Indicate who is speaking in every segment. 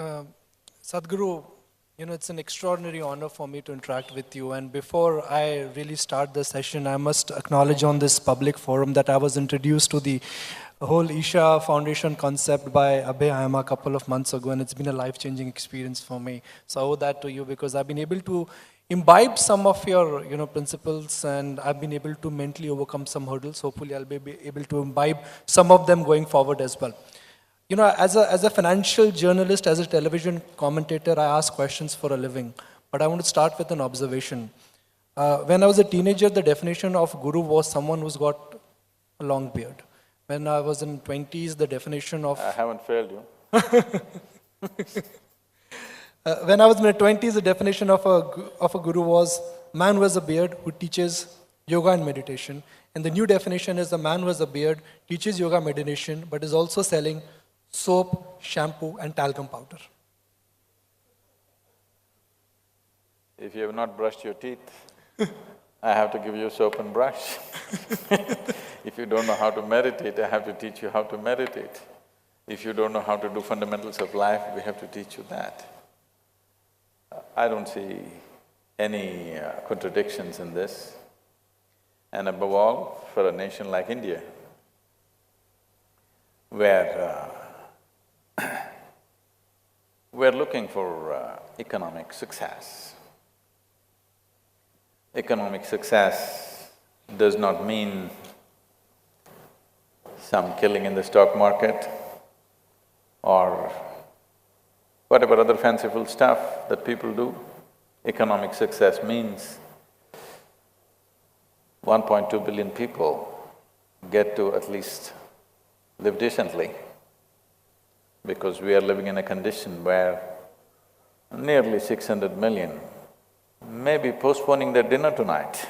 Speaker 1: Uh, Sadhguru, it's an extraordinary honor for me to interact with you. And before I really start the session, I must acknowledge on this public forum that I was introduced to the whole Isha Foundation concept by Abhay Ayama a couple of months ago, and it's been a life-changing experience for me. So I owe that to you because I've been able to imbibe some of your, principles, and I've been able to mentally overcome some hurdles. Hopefully, I'll be able to imbibe some of them going forward as well. As a financial journalist, as a television commentator, I ask questions for a living. But I want to start with an observation. When I was a teenager, the definition of guru was someone who's got a long beard. When I was in 20s, the definition of…
Speaker 2: I haven't failed you.
Speaker 1: When I was in my 20s, the definition of a guru was man who has a beard who teaches yoga and meditation. And the new definition is a man who has a beard, teaches yoga meditation, but is also selling soap, shampoo, and talcum powder.
Speaker 2: If you have not brushed your teeth, I have to give you soap and brush. If you don't know how to meditate, I have to teach you how to meditate. If you don't know how to do fundamentals of life, we have to teach you that. I don't see any contradictions in this. And above all, for a nation like India, where we're looking for economic success. Economic success does not mean some killing in the stock market or whatever other fanciful stuff that people do. Economic success means 1.2 billion people get to at least live decently, because we are living in a condition where nearly 600 million may be postponing their dinner tonight.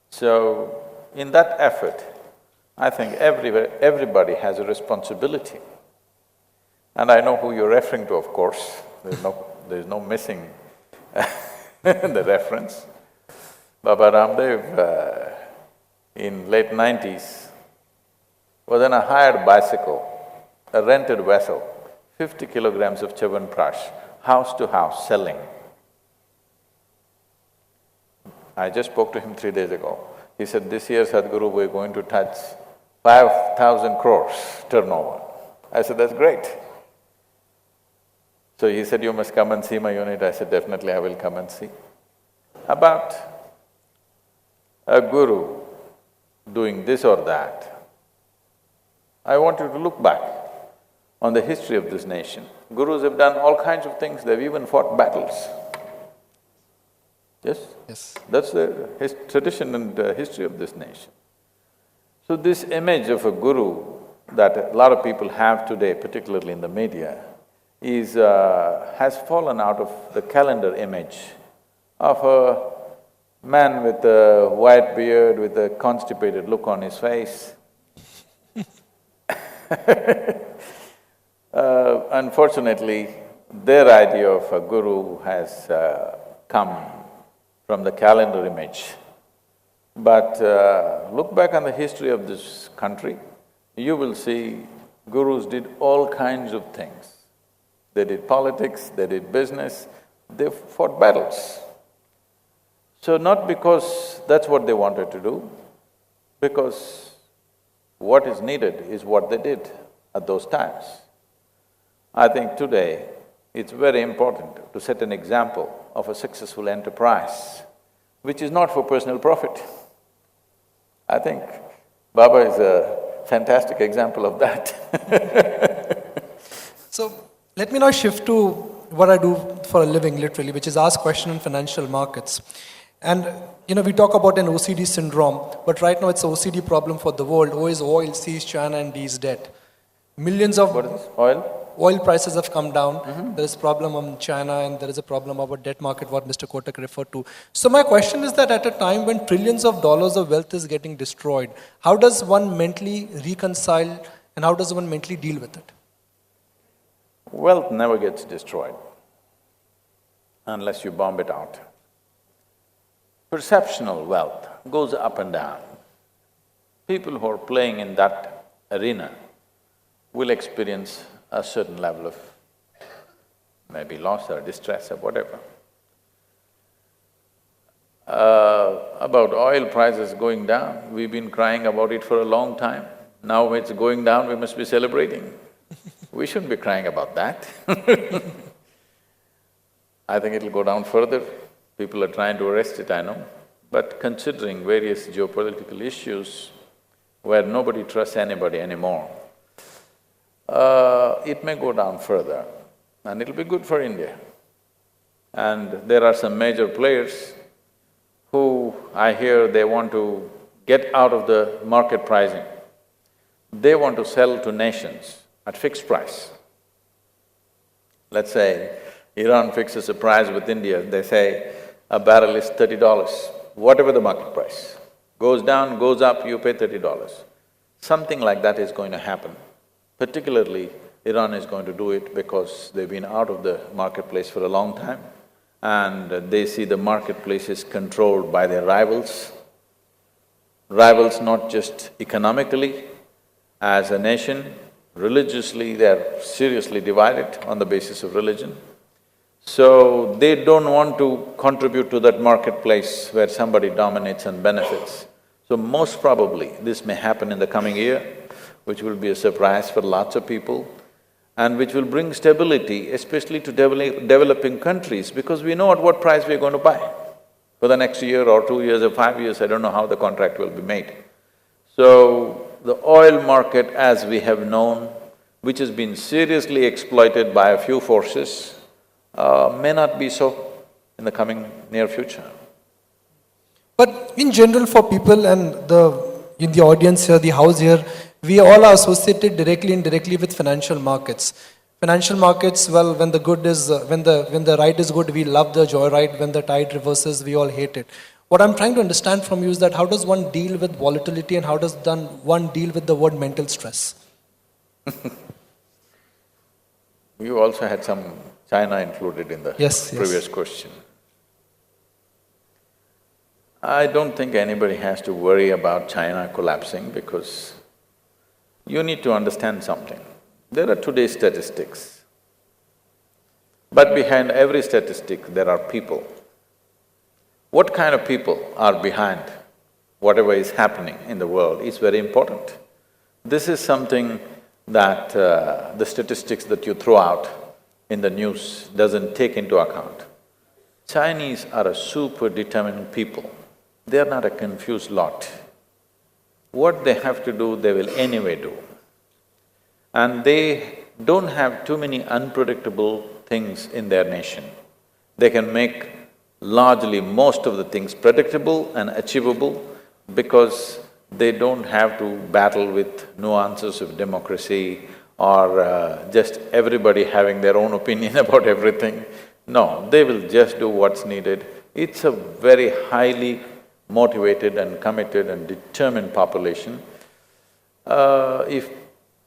Speaker 2: So, in that effort, I think everybody has a responsibility. And I know who you're referring to, of course, there's no missing the reference. Baba Ramdev, in late 90s, was on a hired bicycle, a rented vessel, 50 kilograms of Chyawanprash, house to house selling. I just spoke to him 3 days ago. He said, this year, Sadhguru, we're going to touch 5,000 crores turnover. I said, that's great. So he said, you must come and see my unit. I said, definitely I will come and see. About a guru doing this or that, I want you to look back on the history of this nation. Gurus have done all kinds of things, they've even fought battles. Yes?
Speaker 1: Yes.
Speaker 2: That's the tradition and history of this nation. So this image of a guru that a lot of people have today, particularly in the media, has fallen out of the calendar image of a man with a white beard, with a constipated look on his face. Unfortunately, their idea of a guru has come from the calendar image. But look back on the history of this country, you will see gurus did all kinds of things. They did politics, they did business, they fought battles. So not because that's what they wanted to do, because what is needed is what they did at those times. I think today, it's very important to set an example of a successful enterprise, which is not for personal profit. I think Baba is a fantastic example of that.
Speaker 1: So, let me now shift to what I do for a living, literally, which is ask questions on financial markets. And, we talk about an OCD syndrome, but right now it's an OCD problem for the world. O is oil, C is China, and D is debt. Millions of…
Speaker 2: What is this? Oil?
Speaker 1: Oil prices have come down. There is problem in China, and there is a problem about debt market, what Mr. Kotak referred to. So my question is that at a time when trillions of dollars of wealth is getting destroyed, how does one mentally reconcile and how does one mentally deal with it?
Speaker 2: Wealth never gets destroyed unless you bomb it out. Perceptional wealth goes up and down. People who are playing in that arena will experience a certain level of maybe loss or distress or whatever. About oil prices going down, we've been crying about it for a long time. Now it's going down, we must be celebrating. We shouldn't be crying about that. I think it'll go down further. People are trying to arrest it, I know. But considering various geopolitical issues where nobody trusts anybody anymore, it may go down further and it'll be good for India. And there are some major players who I hear they want to get out of the market pricing. They want to sell to nations at fixed price. Let's say Iran fixes a price with India, they say a barrel is $30, whatever the market price. Goes down, goes up, you pay $30. Something like that is going to happen. Particularly, Iran is going to do it because they've been out of the marketplace for a long time and they see the marketplace is controlled by their rivals. Rivals not just economically, as a nation, religiously they're seriously divided on the basis of religion. So they don't want to contribute to that marketplace where somebody dominates and benefits. So most probably this may happen in the coming year, which will be a surprise for lots of people and which will bring stability, especially to developing countries, because we know at what price we're going to buy. For the next year or 2 years or 5 years, I don't know how the contract will be made. So, the oil market as we have known, which has been seriously exploited by a few forces, may not be so in the coming near future.
Speaker 1: But in general for people and in the audience here, the house here, we all are associated directly and indirectly with financial markets. Financial markets, well, when the good is… when the ride is good, we love the joyride. When the tide reverses, we all hate it. What I'm trying to understand from you is that how does one deal with volatility and how does one deal with the word mental stress?
Speaker 2: You also had some China included in the previous question. I don't think anybody has to worry about China collapsing because you need to understand something. There are today's statistics, but behind every statistic there are people. What kind of people are behind whatever is happening in the world is very important. This is something that the statistics that you throw out in the news doesn't take into account. Chinese are a super determined people. They are not a confused lot. What they have to do, they will anyway do. And they don't have too many unpredictable things in their nation. They can make largely most of the things predictable and achievable because they don't have to battle with nuances of democracy or just everybody having their own opinion about everything. No, they will just do what's needed. It's a very highly motivated and committed and determined population. If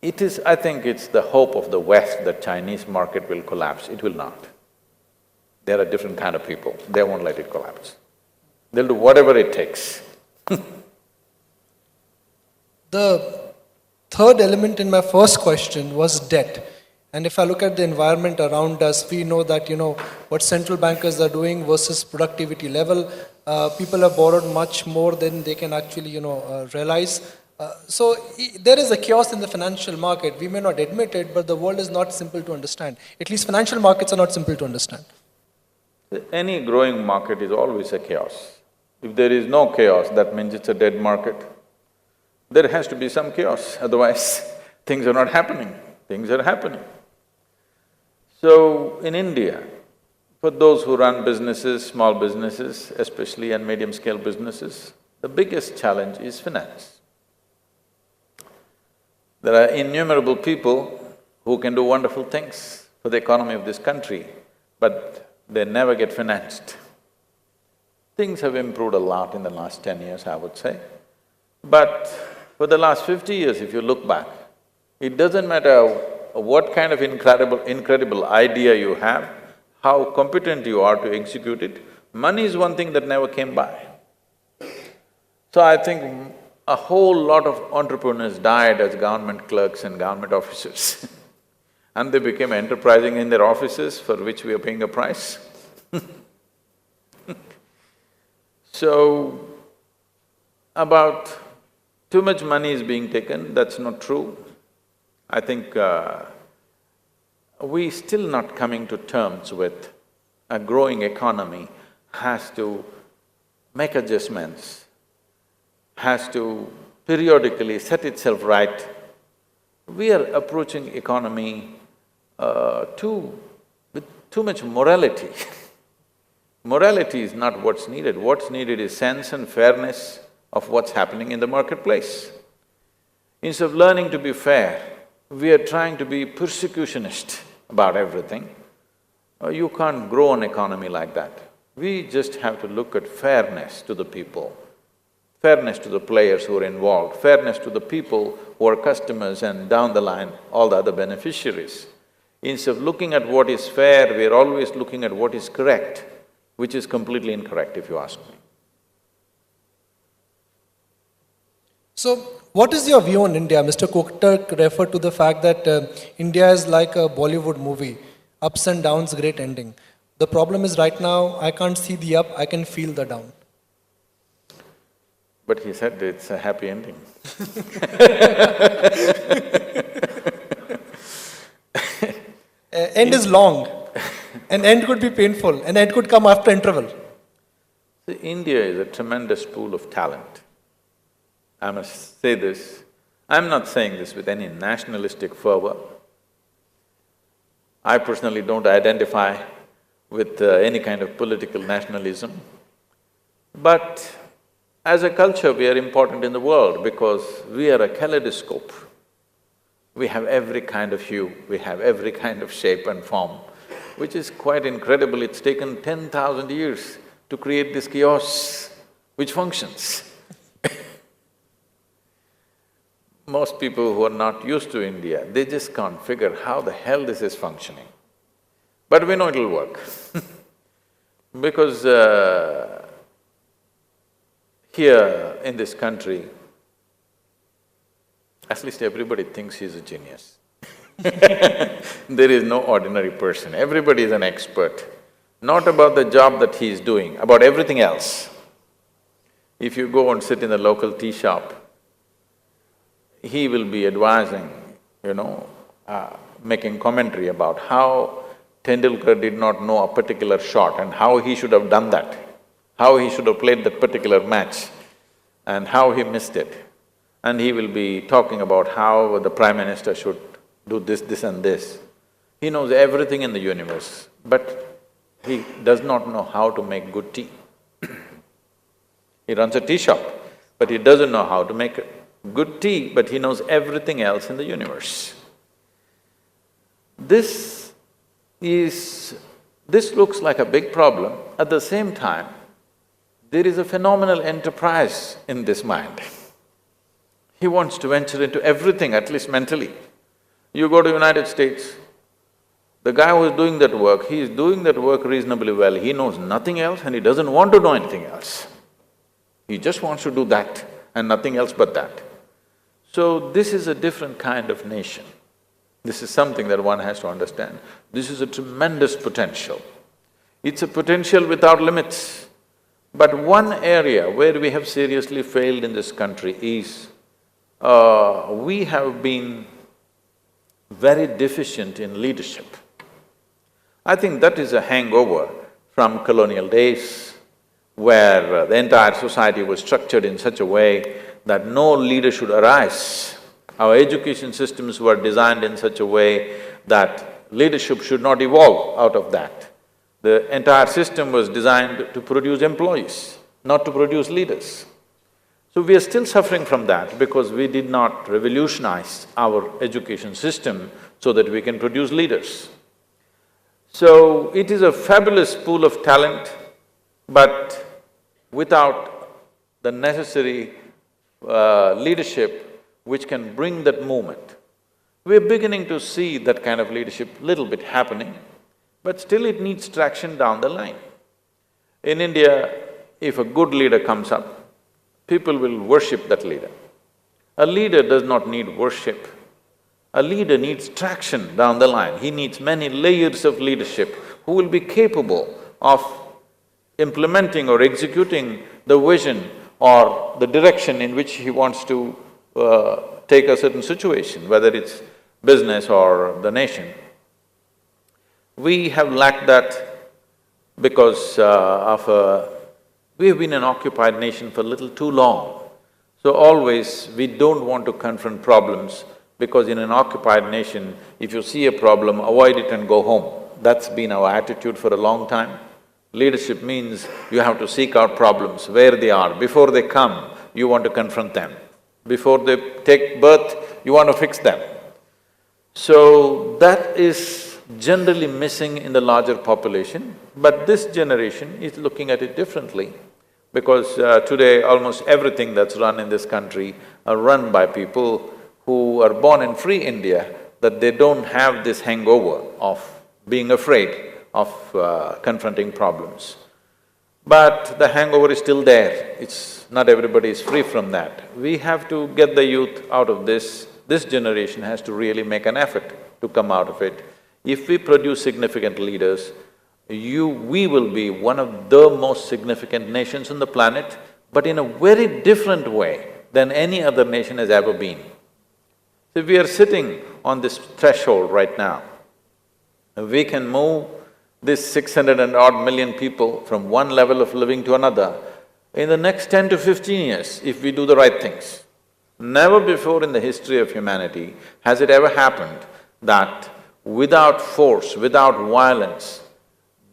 Speaker 2: it is… I think it's the hope of the West that Chinese market will collapse. It will not. They're a different kind of people, they won't let it collapse. They'll do whatever it takes.
Speaker 1: The third element in my first question was debt. And if I look at the environment around us, we know that, what central bankers are doing versus productivity level, people have borrowed much more than they can actually, realize. So there is a chaos in the financial market. We may not admit it, but the world is not simple to understand. At least financial markets are not simple to understand.
Speaker 2: Any growing market is always a chaos. If there is no chaos, that means it's a dead market. There has to be some chaos, otherwise things are not happening. Things are happening. So, in India, for those who run businesses, small businesses, especially and medium-scale businesses, the biggest challenge is finance. There are innumerable people who can do wonderful things for the economy of this country, but they never get financed. Things have improved a lot in the last 10 years, I would say. But for the last 50 years, if you look back, it doesn't matter what kind of incredible idea you have, how competent you are to execute it, money is one thing that never came by. So I think a whole lot of entrepreneurs died as government clerks and government officers and they became enterprising in their offices for which we are paying a price. So, about too much money is being taken, that's not true. I think we still not coming to terms with a growing economy has to make adjustments, has to periodically set itself right. We are approaching economy with too much morality. Morality is not what's needed. What's needed is sense and fairness of what's happening in the marketplace. Instead of learning to be fair, we are trying to be persecutionist about everything. You can't grow an economy like that. We just have to look at fairness to the people, fairness to the players who are involved, fairness to the people who are customers and down the line, all the other beneficiaries. Instead of looking at what is fair, we are always looking at what is correct, which is completely incorrect if you ask me.
Speaker 1: So, what is your view on India? Mr. Kotak referred to the fact that India is like a Bollywood movie, ups and downs, great ending. The problem is right now, I can't see the up, I can feel the down.
Speaker 2: But he said it's a happy ending.
Speaker 1: End is long, an end could be painful, an end could come after interval.
Speaker 2: See, India is a tremendous pool of talent. I must say this, I'm not saying this with any nationalistic fervor. I personally don't identify with any kind of political nationalism. But as a culture, we are important in the world because we are a kaleidoscope. We have every kind of hue, we have every kind of shape and form, which is quite incredible. It's taken 10,000 years to create this chaos, which functions. Most people who are not used to India, they just can't figure how the hell this is functioning. But we know it'll work because here in this country, at least everybody thinks he's a genius. There is no ordinary person, everybody is an expert, not about the job that he is doing, about everything else. If you go and sit in the local tea shop, he will be advising, making commentary about how Tendulkar did not know a particular shot and how he should have done that, how he should have played that particular match and how he missed it. And he will be talking about how the Prime Minister should do this and this. He knows everything in the universe, but he does not know how to make good tea. He runs a tea shop, but he doesn't know how to make good tea, but he knows everything else in the universe. This looks like a big problem. At the same time, there is a phenomenal enterprise in this mind. He wants to venture into everything, at least mentally. You go to United States, the guy who is doing that work, he is doing that work reasonably well. He knows nothing else and he doesn't want to know anything else. He just wants to do that and nothing else but that. So this is a different kind of nation. This is something that one has to understand. This is a tremendous potential. It's a potential without limits. But one area where we have seriously failed in this country is, we have been very deficient in leadership. I think that is a hangover from colonial days, where the entire society was structured in such a way that no leader should arise. Our education systems were designed in such a way that leadership should not evolve out of that. The entire system was designed to produce employees, not to produce leaders. So we are still suffering from that because we did not revolutionize our education system so that we can produce leaders. So it is a fabulous pool of talent, but without the necessary leadership which can bring that movement. We're beginning to see that kind of leadership little bit happening, but still it needs traction down the line. In India, if a good leader comes up, people will worship that leader. A leader does not need worship. A leader needs traction down the line. He needs many layers of leadership who will be capable of implementing or executing the vision or the direction in which he wants to take a certain situation, whether it's business or the nation. We have lacked that because we have been an occupied nation for a little too long. So always we don't want to confront problems because in an occupied nation, if you see a problem, avoid it and go home. That's been our attitude for a long time. Leadership means you have to seek out problems where they are. Before they come, you want to confront them. Before they take birth, you want to fix them. So that is generally missing in the larger population, but this generation is looking at it differently. Because today almost everything that's run in this country are run by people who are born in free India, that they don't have this hangover of being afraid of confronting problems. But the hangover is still there, not everybody is free from that. We have to get the youth out of this. This generation has to really make an effort to come out of it. If we produce significant leaders, we will be one of the most significant nations on the planet, but in a very different way than any other nation has ever been. So we are sitting on this threshold right now. We can move this 600 and odd million people from one level of living to another in the next 10 to 15 years if we do the right things. Never before in the history of humanity has it ever happened that without force, without violence,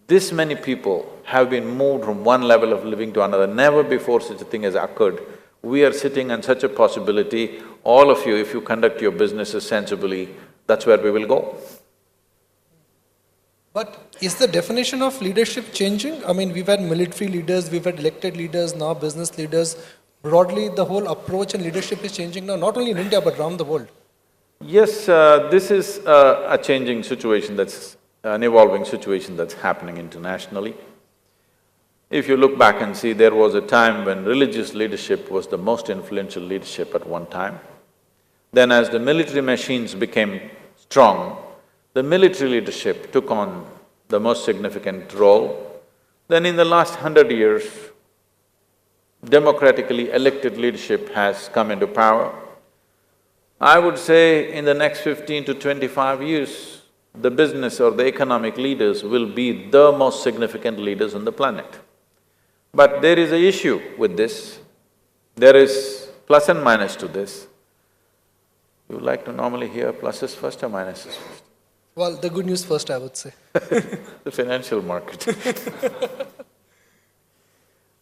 Speaker 2: this many people have been moved from one level of living to another. Never before such a thing has occurred. We are sitting on such a possibility. All of you, if you conduct your businesses sensibly, that's where we will go.
Speaker 1: But is the definition of leadership changing? I mean, we've had military leaders, we've had elected leaders, now business leaders. Broadly, the whole approach and leadership is changing now, not only in India but around the world.
Speaker 2: Yes, this is a changing situation, that's an evolving situation that's happening internationally. If you look back and see, there was a time when religious leadership was the most influential leadership at one time. Then as the military machines became strong, the military leadership took on the most significant role. Then in the last 100 years, democratically elected leadership has come into power. I would say in the next 15 to 25 years, the business or the economic leaders will be the most significant leaders on the planet. But there is an issue with this, there is plus and minus to this. You would like to normally hear pluses first or minuses first?
Speaker 1: Well, the good news first, I would say.
Speaker 2: The financial market.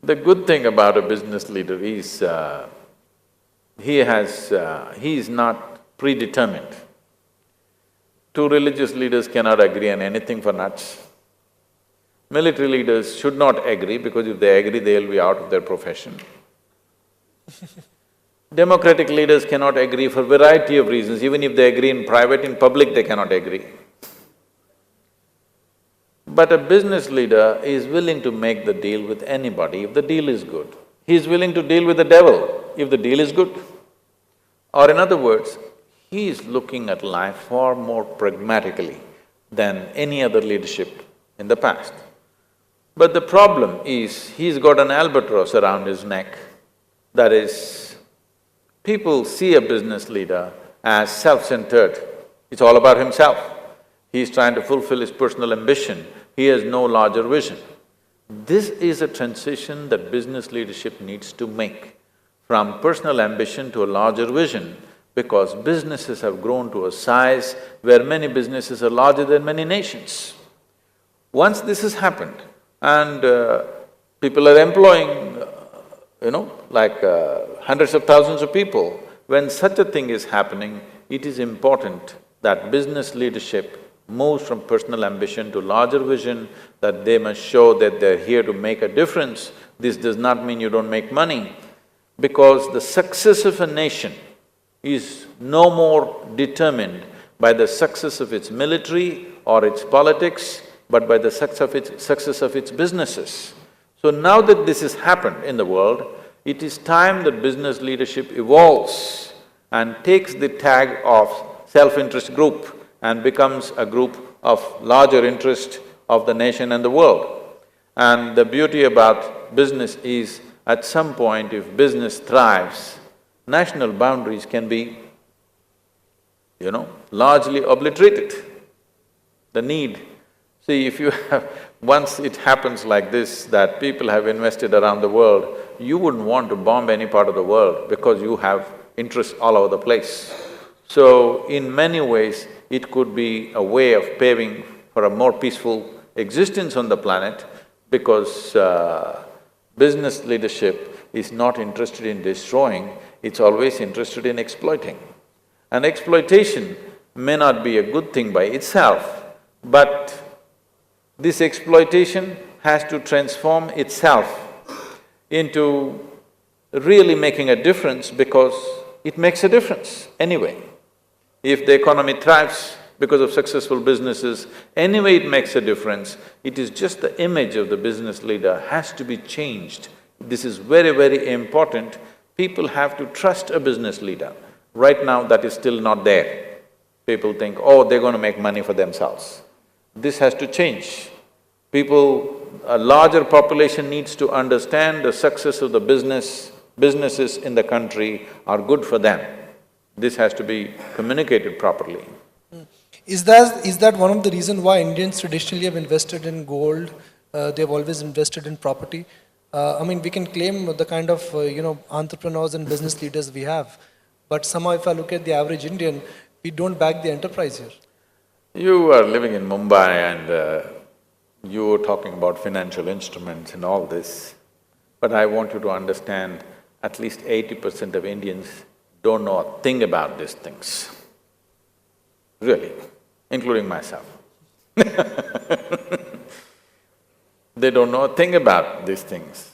Speaker 2: The good thing about a business leader is, he is not predetermined. Two religious leaders cannot agree on anything for nuts. Military leaders should not agree because if they agree, they'll be out of their profession. Democratic leaders cannot agree for a variety of reasons. Even if they agree in private, in public they cannot agree. But a business leader is willing to make the deal with anybody if the deal is good. He is willing to deal with the devil if the deal is good. Or in other words, he is looking at life far more pragmatically than any other leadership in the past. But the problem is, he's got an albatross around his neck. That is, people see a business leader as self-centered. It's all about himself. He's trying to fulfill his personal ambition. He has no larger vision. This is a transition that business leadership needs to make from personal ambition to a larger vision, because businesses have grown to a size where many businesses are larger than many nations. Once this has happened and people are employing, hundreds of thousands of people, when such a thing is happening, it is important that business leadership moves from personal ambition to larger vision, that they must show that they're here to make a difference. This does not mean you don't make money, because the success of a nation is no more determined by the success of its military or its politics, but by the success of its businesses. So now that this has happened in the world, it is time that business leadership evolves and takes the tag of self-interest group and becomes a group of larger interest of the nation and the world. And the beauty about business is, at some point if business thrives, national boundaries can be, largely obliterated. The need… See, if you have… once it happens like this, that people have invested around the world, you wouldn't want to bomb any part of the world because you have interests all over the place. So, in many ways, it could be a way of paving for a more peaceful existence on the planet, because business leadership is not interested in destroying, it's always interested in exploiting. And exploitation may not be a good thing by itself, but this exploitation has to transform itself into really making a difference, because it makes a difference anyway. If the economy thrives because of successful businesses, anyway it makes a difference. It is just the image of the business leader has to be changed. This is very, very important. People have to trust a business leader. Right now, that is still not there. People think, oh, they're going to make money for themselves. This has to change. A larger population needs to understand the success of the businesses in the country are good for them. This has to be communicated properly.
Speaker 1: Is that one of the reasons why Indians traditionally have invested in gold? They've always invested in property. We can claim the kind of entrepreneurs and business leaders we have, but somehow if I look at the average Indian, we don't back the enterprise here.
Speaker 2: You are living in Mumbai and you were talking about financial instruments and all this, but I want you to understand, at least 80% of Indians don't know a thing about these things, really, including myself. They don't know a thing about these things.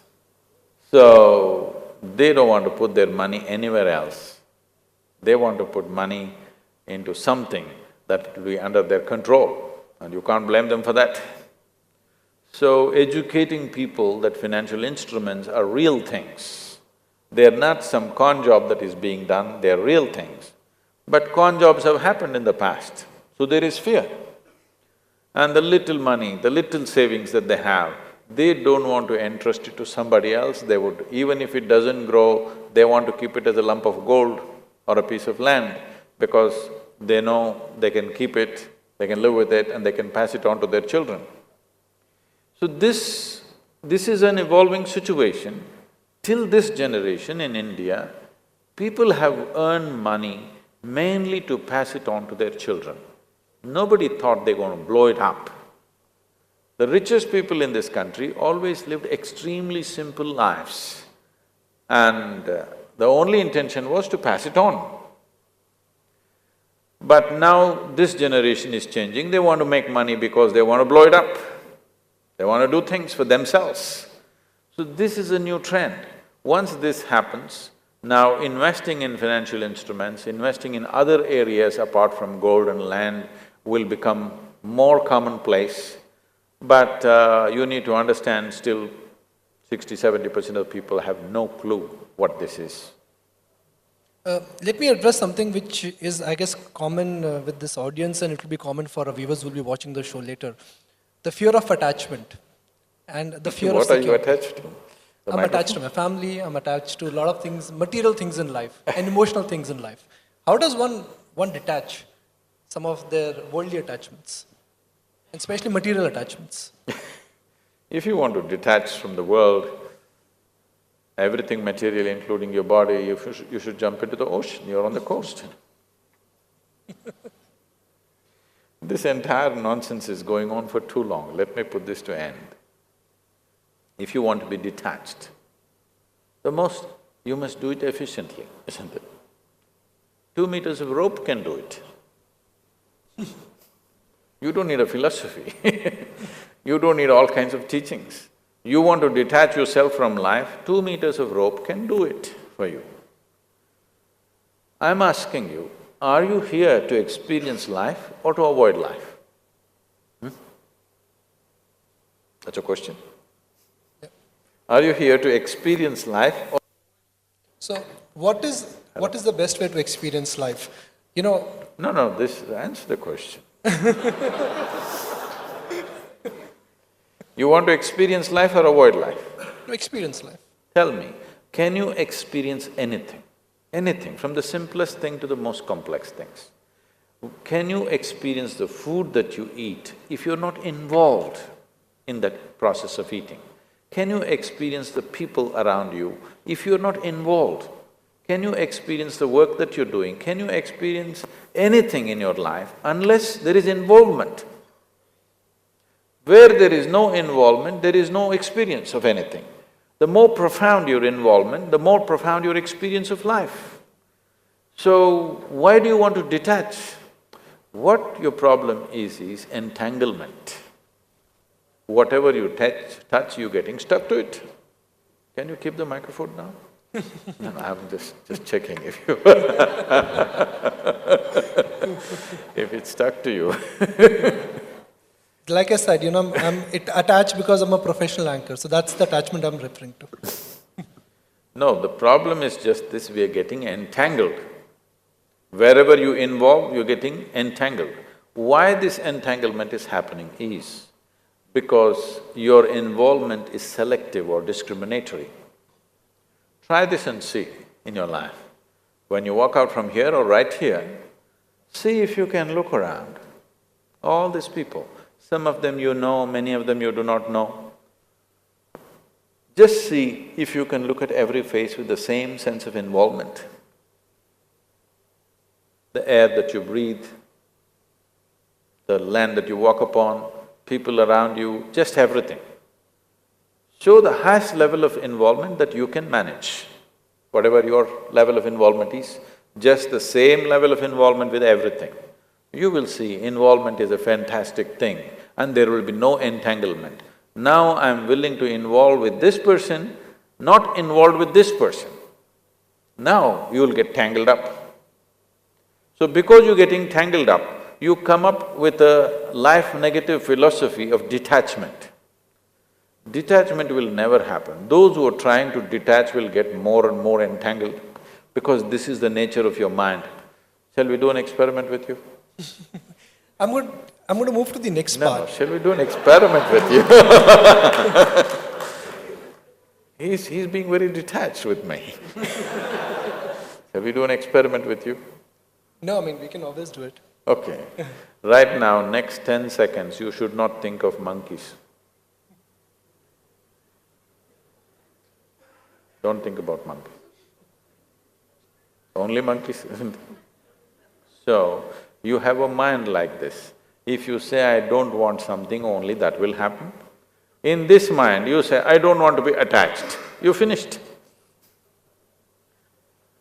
Speaker 2: So, they don't want to put their money anywhere else. They want to put money into something that will be under their control, and you can't blame them for that. So, educating people that financial instruments are real things. They're not some con job that is being done, they're real things. But con jobs have happened in the past, so there is fear. And the little money, the little savings that they have, they don't want to entrust it to somebody else. They would… even if it doesn't grow, they want to keep it as a lump of gold or a piece of land, because they know they can keep it, they can live with it, and they can pass it on to their children. So this is an evolving situation. Till this generation in India, people have earned money mainly to pass it on to their children. Nobody thought they're going to blow it up. The richest people in this country always lived extremely simple lives, and the only intention was to pass it on. But now this generation is changing, they want to make money because they want to blow it up. They want to do things for themselves. So this is a new trend. Once this happens, now investing in financial instruments, investing in other areas apart from gold and land will become more commonplace. But you need to understand, still 60–70% of people have no clue what this is.
Speaker 1: Let me address something which is, I guess, common with this audience, and it will be common for our viewers who will be watching the show later. The fear of attachment and the fear of security.
Speaker 2: What are you attached to?
Speaker 1: I'm attached to my family, I'm attached to a lot of things, material things in life and emotional things in life. How does one detach some of their worldly attachments, and especially material attachments?
Speaker 2: If you want to detach from the world, everything material, including your body, you should jump into the ocean, you're on the coast. This entire nonsense is going on for too long, let me put this to end. If you want to be detached, you must do it efficiently, isn't it? 2 meters of rope can do it. You don't need a philosophy you don't need all kinds of teachings. You want to detach yourself from life, 2 meters of rope can do it for you. I'm asking you, are you here to experience life or to avoid life? That's a question.
Speaker 1: Yeah.
Speaker 2: Are you here to experience life or…
Speaker 1: So, what is the best way to experience life? You know,
Speaker 2: No, answer the question. You want to experience life or avoid life?
Speaker 1: experience life.
Speaker 2: Tell me, can you experience anything? Anything, from the simplest thing to the most complex things. Can you experience the food that you eat if you're not involved in that process of eating? Can you experience the people around you if you're not involved? Can you experience the work that you're doing? Can you experience anything in your life unless there is involvement? Where there is no involvement, there is no experience of anything. The more profound your involvement, the more profound your experience of life. So, why do you want to detach? What your problem is entanglement. Whatever you touch, you're getting stuck to it. Can you keep the microphone now? No, I'm just checking if you if it's stuck to you.
Speaker 1: Like I said, I'm attached because I'm a professional anchor, so that's the attachment I'm referring to.
Speaker 2: No, the problem is just this, we are getting entangled. Wherever you involve, you're getting entangled. Why this entanglement is happening is because your involvement is selective or discriminatory. Try this and see in your life. When you walk out from here or right here, see if you can look around. All these people, some of them you know, many of them you do not know. Just see if you can look at every face with the same sense of involvement. The air that you breathe, the land that you walk upon, people around you, just everything. Show the highest level of involvement that you can manage. Whatever your level of involvement is, just the same level of involvement with everything. You will see involvement is a fantastic thing and there will be no entanglement. Now I'm willing to involve with this person, not involved with this person. Now you will get tangled up. So because you're getting tangled up, you come up with a life negative philosophy of detachment. Detachment will never happen. Those who are trying to detach will get more and more entangled because this is the nature of your mind. Shall we do an experiment with you?
Speaker 1: I'm going to move to the next part.
Speaker 2: No, shall we do an experiment with you? He's being very detached with me. Shall we do an experiment with you?
Speaker 1: No, we can always do it.
Speaker 2: Okay. Right now, next 10 seconds, you should not think of monkeys. Don't think about monkeys. Only monkeys, isn't it? So, you have a mind like this. If you say, I don't want something, only that will happen. In this mind, you say, I don't want to be attached. You finished.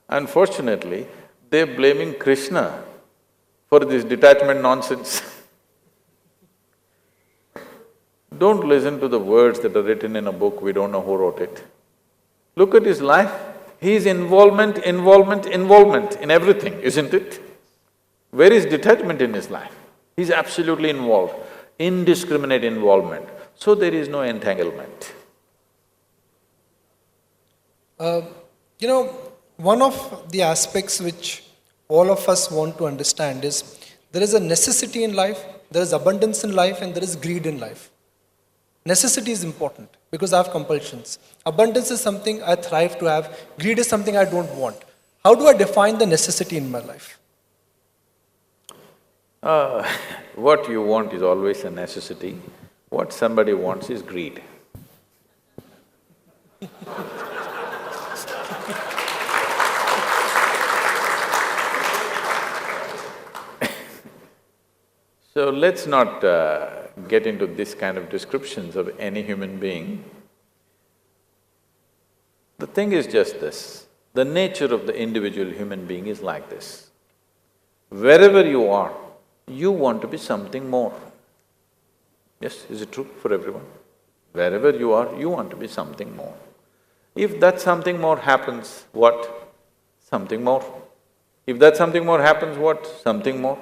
Speaker 2: Unfortunately, they're blaming Krishna for this detachment nonsense. Don't listen to the words that are written in a book, we don't know who wrote it. Look at his life, he's involvement in everything, isn't it? Where is detachment in his life? He's absolutely involved, indiscriminate involvement, so there is no entanglement.
Speaker 1: One of the aspects which all of us want to understand is there is a necessity in life, there is abundance in life, and there is greed in life. Necessity is important because I have compulsions. Abundance is something I thrive to have, greed is something I don't want. How do I define the necessity in my life?
Speaker 2: What you want is always a necessity, what somebody wants is greed. So let's not get into this kind of descriptions of any human being. The thing is just this, the nature of the individual human being is like this. Wherever you are, you want to be something more. Yes, is it true for everyone? Wherever you are, you want to be something more. If that something more happens, what? Something more. If that something more happens, what? Something more.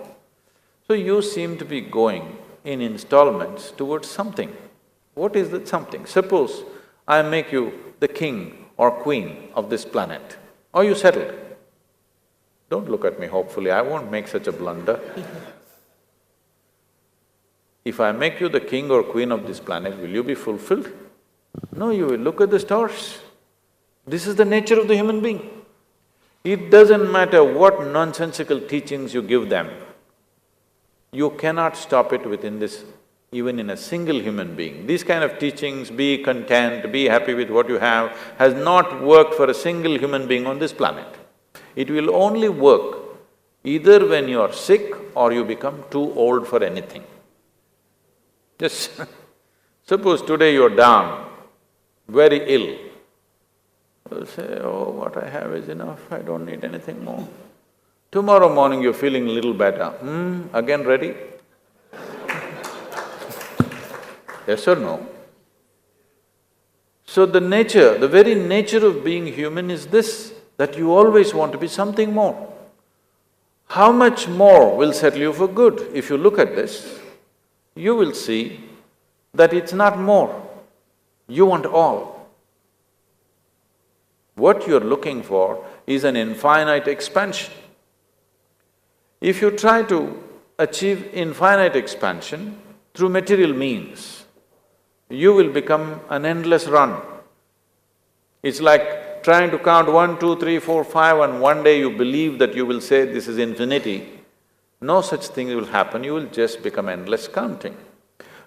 Speaker 2: So you seem to be going in installments towards something. What is that something? Suppose I make you the king or queen of this planet. Are you settled? Don't look at me hopefully, I won't make such a blunder. If I make you the king or queen of this planet, will you be fulfilled? No, you will look at the stars. This is the nature of the human being. It doesn't matter what nonsensical teachings you give them, you cannot stop it within this, even in a single human being. These kind of teachings, be content, be happy with what you have, has not worked for a single human being on this planet. It will only work either when you are sick or you become too old for anything. Just suppose today you're down, very ill. You'll say, oh, what I have is enough, I don't need anything more. Tomorrow morning you're feeling a little better, again ready? Yes or no? So the nature, the very nature of being human is this, that you always want to be something more. How much more will settle you for good? If you look at this, you will see that it's not more, you want all. What you're looking for is an infinite expansion. If you try to achieve infinite expansion through material means, you will become an endless run. It's like trying to count 1, 2, 3, 4, 5 and one day you believe that you will say this is infinity. No such thing will happen, you will just become endless counting.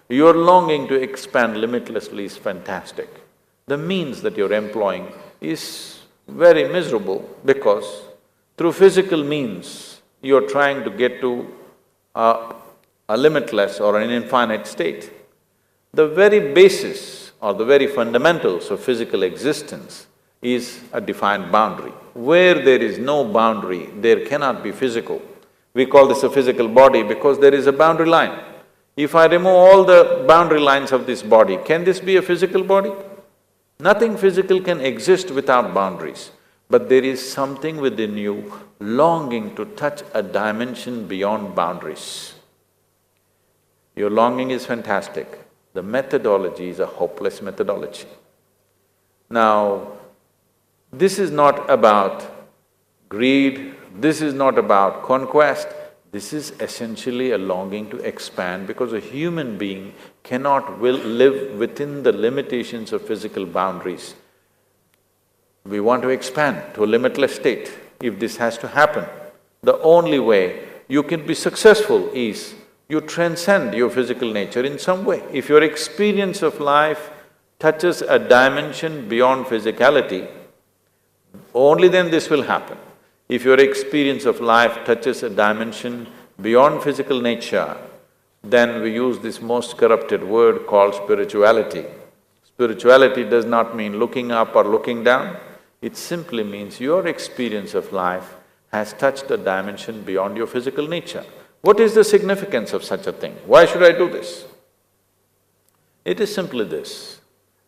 Speaker 2: Your longing to expand limitlessly is fantastic. The means that you're employing is very miserable because through physical means, you're trying to get to a limitless or an infinite state. The very basis or the very fundamentals of physical existence is a defined boundary. Where there is no boundary, there cannot be physical. We call this a physical body because there is a boundary line. If I remove all the boundary lines of this body, can this be a physical body? Nothing physical can exist without boundaries, but there is something within you longing to touch a dimension beyond boundaries. Your longing is fantastic. The methodology is a hopeless methodology. Now, this is not about greed, this is not about conquest, this is essentially a longing to expand because a human being cannot live within the limitations of physical boundaries. We want to expand to a limitless state. If this has to happen, the only way you can be successful is you transcend your physical nature in some way. If your experience of life touches a dimension beyond physicality, only then this will happen. If your experience of life touches a dimension beyond physical nature, then we use this most corrupted word called spirituality. Spirituality does not mean looking up or looking down, it simply means your experience of life has touched a dimension beyond your physical nature. What is the significance of such a thing? Why should I do this? It is simply this,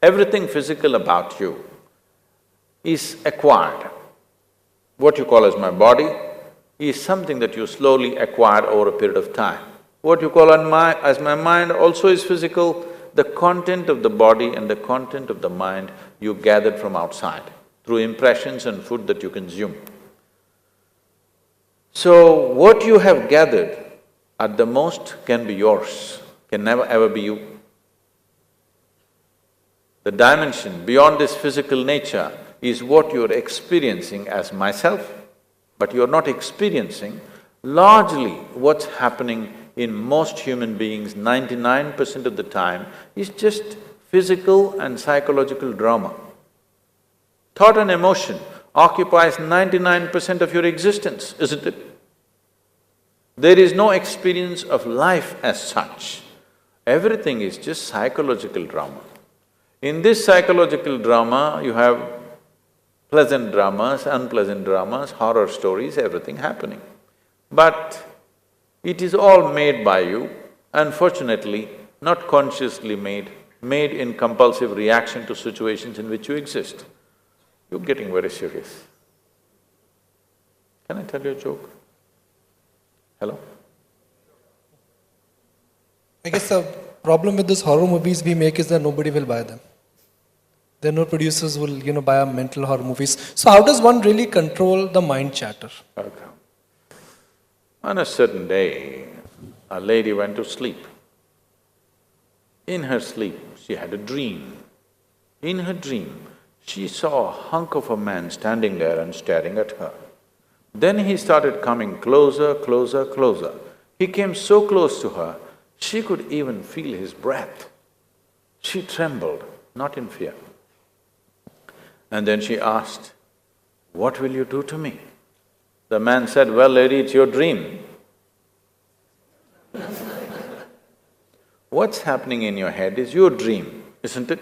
Speaker 2: everything physical about you is acquired. What you call as my body is something that you slowly acquired over a period of time. What you call as my mind also is physical. The content of the body and the content of the mind you gathered from outside through impressions and food that you consume. So, what you have gathered at the most can be yours, can never ever be you. The dimension beyond this physical nature is what you're experiencing as myself, but you're not experiencing largely what's happening in most human beings 99% of the time is just physical and psychological drama. Thought and emotion occupies 99% of your existence, isn't it? There is no experience of life as such. Everything is just psychological drama. In this psychological drama, you have pleasant dramas, unpleasant dramas, horror stories, everything happening. But it is all made by you, unfortunately, not consciously made in compulsive reaction to situations in which you exist. You're getting very serious. Can I tell you a joke? Hello?
Speaker 1: I guess the problem with these horror movies we make is that nobody will buy them. There are no producers who will, buy our mental horror movies. So how does one really control the mind chatter?
Speaker 2: Okay. On a certain day, a lady went to sleep. In her sleep, she had a dream. In her dream, she saw a hunk of a man standing there and staring at her. Then he started coming closer, closer, closer. He came so close to her, she could even feel his breath. She trembled, not in fear. And then she asked, "What will you do to me?" The man said, "Well, lady, it's your dream." What's happening in your head is your dream, isn't it?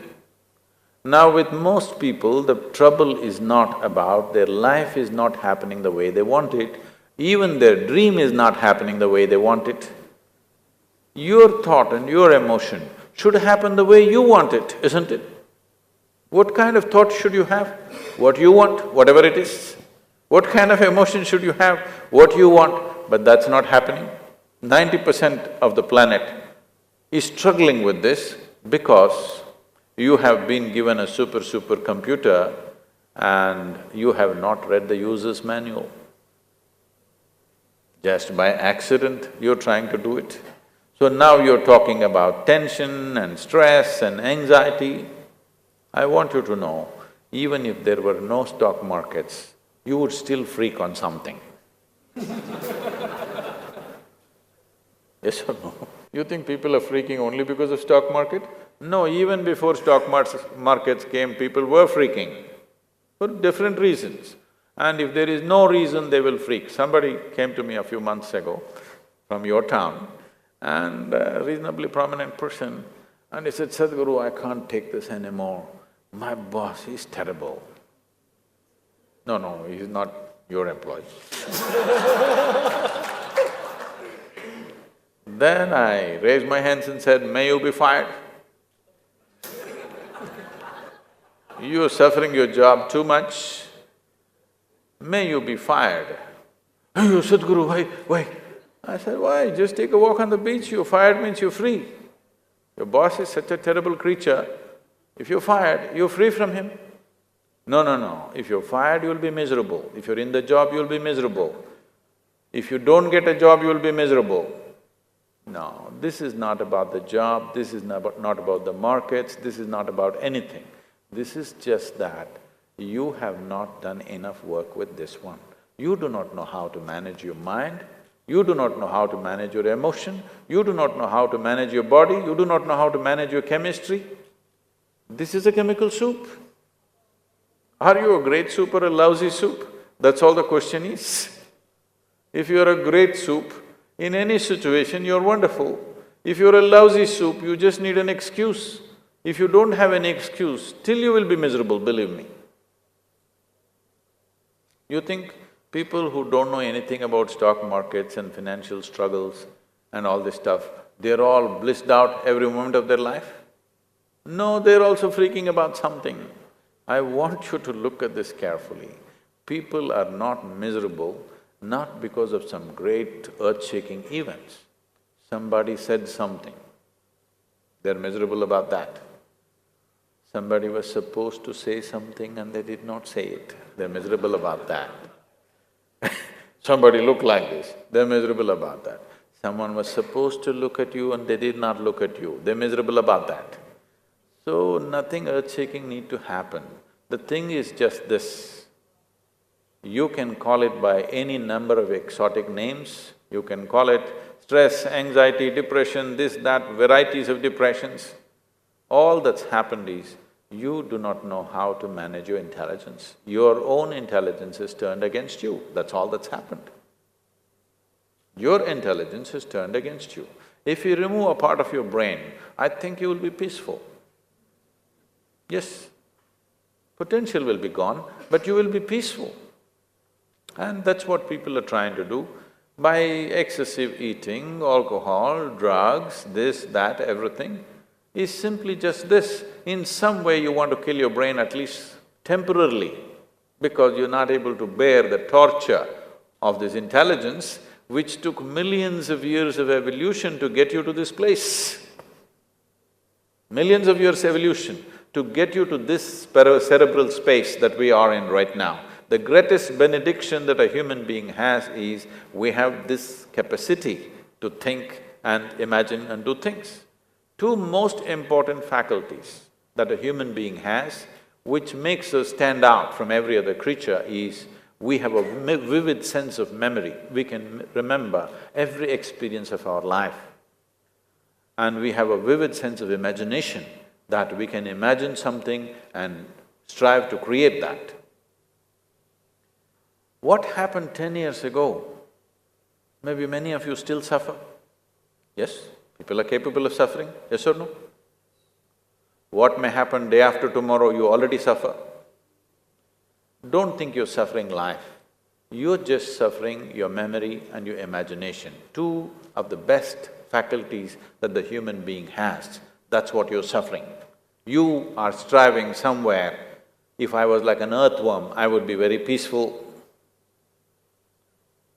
Speaker 2: Now with most people, the trouble is not about their life is not happening the way they want it, even their dream is not happening the way they want it. Your thought and your emotion should happen the way you want it, isn't it? What kind of thought should you have? What you want, whatever it is. What kind of emotion should you have? What you want, but that's not happening. 90% of the planet is struggling with this because you have been given a super computer and you have not read the user's manual. Just by accident, you're trying to do it. So now you're talking about tension and stress and anxiety. I want you to know, even if there were no stock markets, you would still freak on something. Yes or no? You think people are freaking only because of stock market? No, even before stock markets came, people were freaking for different reasons. And if there is no reason, they will freak. Somebody came to me a few months ago from your town and a reasonably prominent person, and he said, "Sadhguru, I can't take this anymore. My boss, he's terrible." No, he's not your employee. Then I raised my hands and said, "May you be fired. You are suffering your job too much. May you be fired." "Hey, Sadhguru, why? I said, "Why? Just take a walk on the beach, you're fired means you're free. Your boss is such a terrible creature. If you're fired, you're free from him." No. If you're fired, you'll be miserable. If you're in the job, you'll be miserable. If you don't get a job, you'll be miserable. No, this is not about the job, this is not about the markets, this is not about anything. This is just that you have not done enough work with this one. You do not know how to manage your mind, you do not know how to manage your emotion, you do not know how to manage your body, you do not know how to manage your chemistry. This is a chemical soup. Are you a great soup or a lousy soup? That's all the question is. If you're a great soup, in any situation you're wonderful. If you're a lousy soup, you just need an excuse. If you don't have any excuse, still you will be miserable, believe me. You think people who don't know anything about stock markets and financial struggles and all this stuff, they're all blissed out every moment of their life? No, they're also freaking about something. I want you to look at this carefully. People are not miserable not because of some great earth-shaking events. Somebody said something, they're miserable about that. Somebody was supposed to say something and they did not say it, they're miserable about that. Somebody looked like this, they're miserable about that. Someone was supposed to look at you and they did not look at you, they're miserable about that. So nothing earth-shaking need to happen. The thing is just this. You can call it by any number of exotic names, you can call it stress, anxiety, depression, this, that, varieties of depressions. All that's happened is, you do not know how to manage your intelligence. Your own intelligence is turned against you, that's all that's happened. Your intelligence is turned against you. If you remove a part of your brain, I think you will be peaceful. Yes, potential will be gone, but you will be peaceful. And that's what people are trying to do. By excessive eating, alcohol, drugs, this, that, everything, is simply just this. In some way you want to kill your brain at least temporarily, because you're not able to bear the torture of this intelligence which took millions of years of evolution to get you to this place. Millions of years evolution to get you to this cerebral space that we are in right now. the greatest benediction that a human being has is we have this capacity to think and imagine and do things. Two most important faculties that a human being has, which makes us stand out from every other creature, is we have a vivid sense of memory. We can remember every experience of our life. And we have a vivid sense of imagination, that we can imagine something and strive to create that. What happened 10 years ago? Maybe many of you still suffer. Yes? People are capable of suffering, yes or no? What may happen day after tomorrow, you already suffer. Don't think you're suffering life. You're just suffering your memory and your imagination, two of the best faculties that the human being has. That's what you're suffering. You are striving somewhere. If I was like an earthworm, I would be very peaceful.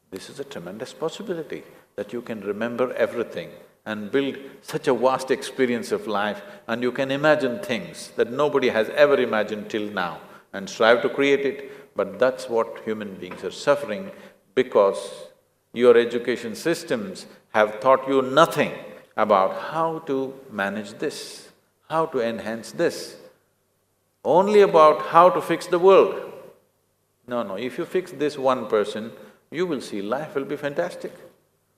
Speaker 2: This is a tremendous possibility, that you can remember everything and build such a vast experience of life, and you can imagine things that nobody has ever imagined till now and strive to create it. But that's what human beings are suffering, because your education systems have taught you nothing about how to manage this, how to enhance this, only about how to fix the world. No, if you fix this one person, you will see life will be fantastic.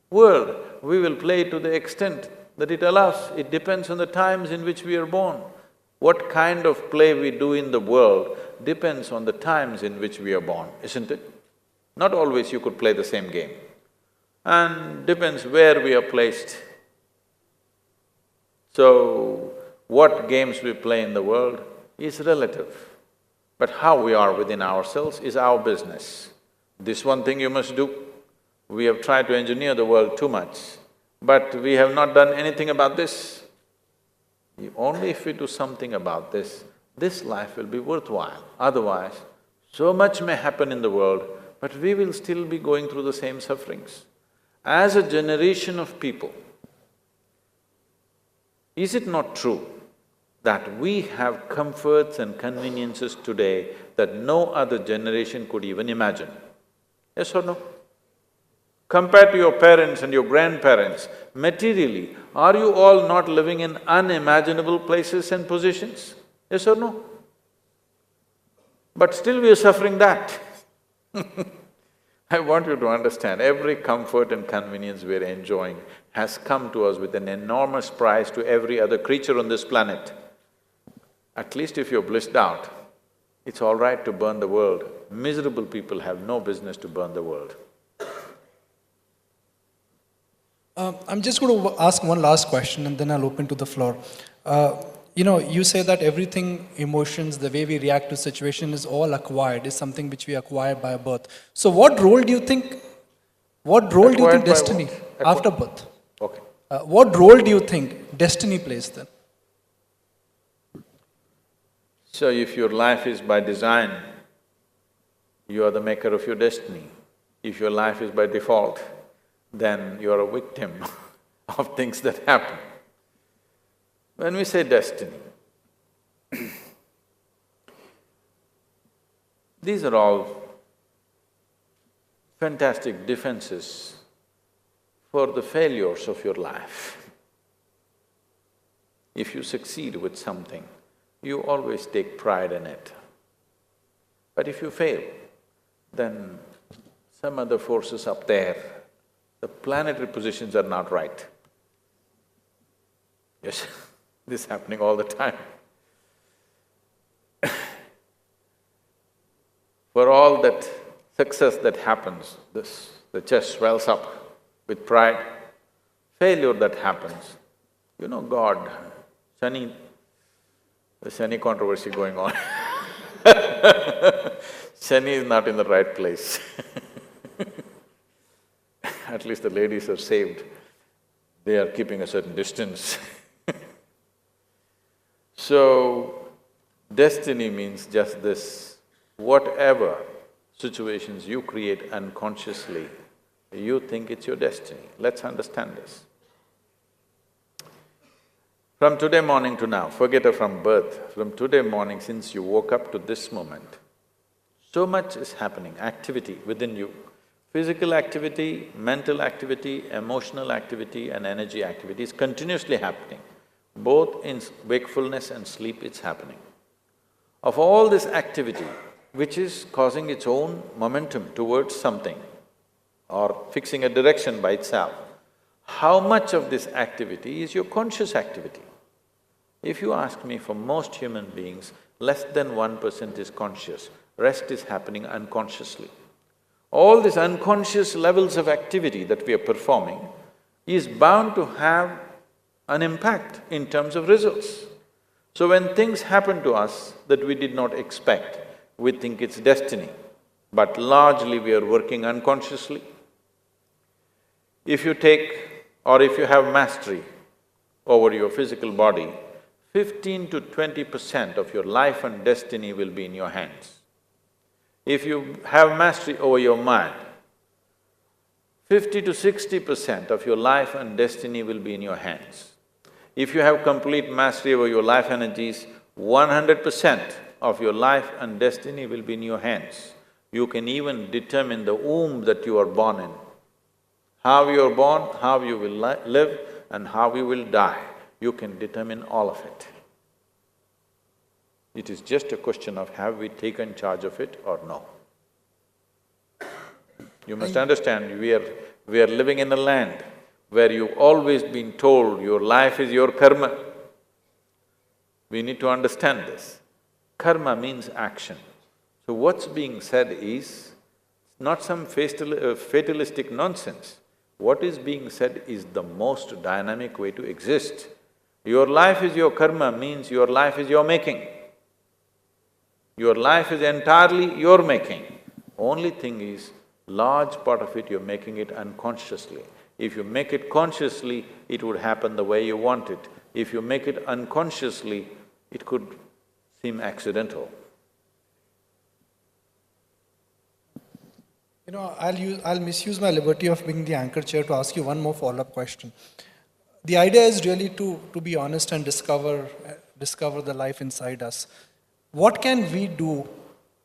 Speaker 2: World, we will play to the extent that it allows. It depends on the times in which we are born. What kind of play we do in the world depends on the times in which we are born, isn't it? Not always you could play the same game, and depends where we are placed. So, what games we play in the world is relative, but how we are within ourselves is our business. This one thing you must do. We have tried to engineer the world too much, but we have not done anything about this. Only if we do something about this life will be worthwhile. Otherwise, so much may happen in the world, but we will still be going through the same sufferings. As a generation of people, is it not true that we have comforts and conveniences today that no other generation could even imagine? Yes or no? Compared to your parents and your grandparents, materially, are you all not living in unimaginable places and positions? Yes or no? But still we are suffering that. I want you to understand, every comfort and convenience we are enjoying has come to us with an enormous price to every other creature on this planet. At least if you're blissed out, it's all right to burn the world. Miserable people have no business to burn the world.
Speaker 1: I'm just going to ask one last question and then I'll open to the floor. You say that everything, emotions, the way we react to situation is all acquired, is something which we acquire by birth. So what role do you think destiny, after birth?
Speaker 2: Okay.
Speaker 1: What role do you think destiny plays then?
Speaker 2: So if your life is by design, you are the maker of your destiny. If your life is by default, then you are a victim of things that happen. When we say destiny, these are all fantastic defenses for the failures of your life. If you succeed with something, you always take pride in it. But if you fail, then some other forces up there, the planetary positions are not right. Yes, this is happening all the time. For all that success that happens, the chest swells up with pride. Failure that happens, God, Shani, the Shani controversy going on. Shani is not in the right place. At least the ladies are saved. They are keeping a certain distance. So, destiny means just this: whatever situations you create unconsciously, you think it's your destiny. Let's understand this. From today morning to now, forget from birth, from today morning since you woke up to this moment, So much is happening, activity within you. Physical activity, mental activity, emotional activity and energy activity is continuously happening. Both in wakefulness and sleep it's happening. Of all this activity, which is causing its own momentum towards something or fixing a direction by itself, how much of this activity is your conscious activity? If you ask me, for most human beings, less than 1% is conscious, rest is happening unconsciously. All these unconscious levels of activity that we are performing is bound to have an impact in terms of results. So when things happen to us that we did not expect, we think it's destiny, but largely we are working unconsciously. If you take or if you have mastery over your physical body, 15 to 20% of your life and destiny will be in your hands. If you have mastery over your mind, 50 to 60% of your life and destiny will be in your hands. If you have complete mastery over your life energies, 100% of your life and destiny will be in your hands. You can even determine the womb that you are born in. How you are born, how you will live and how you will die, you can determine all of it. It is just a question of have we taken charge of it or no. You must understand, we are living in a land where you've always been told your life is your karma. We need to understand this. Karma means action. So what's being said is not some fatalistic nonsense. What is being said is the most dynamic way to exist. Your life is your karma means your life is your making. Your life is entirely your making. Only thing is, large part of it you're making it unconsciously. If you make it consciously, it would happen the way you want it. If you make it unconsciously, it could seem accidental.
Speaker 1: You know, I'll misuse my liberty of being the anchor chair to ask you one more follow-up question. The idea is really to be honest and discover the life inside us. What can we do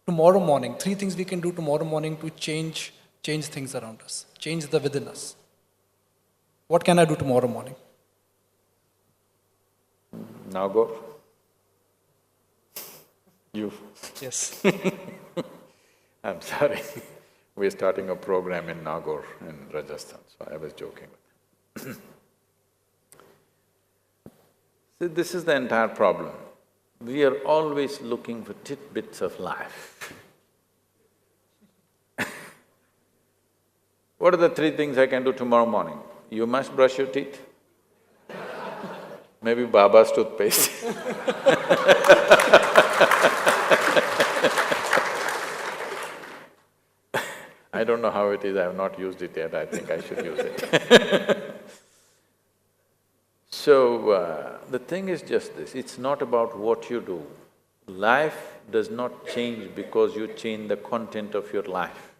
Speaker 1: tomorrow morning? 3 things we can do tomorrow morning to change things around us, change the within us. What can I do tomorrow morning?
Speaker 2: Now go. You.
Speaker 1: Yes.
Speaker 2: I'm sorry. We're starting a program in Nagaur in Rajasthan, so I was joking with him. See, this is the entire problem. We are always looking for tidbits of life. What are the 3 things I can do tomorrow morning? You must brush your teeth. Maybe Baba's toothpaste. I don't know how it is, I have not used it yet, I think I should use it. So, the thing is just this, it's not about what you do. Life does not change because you change the content of your life.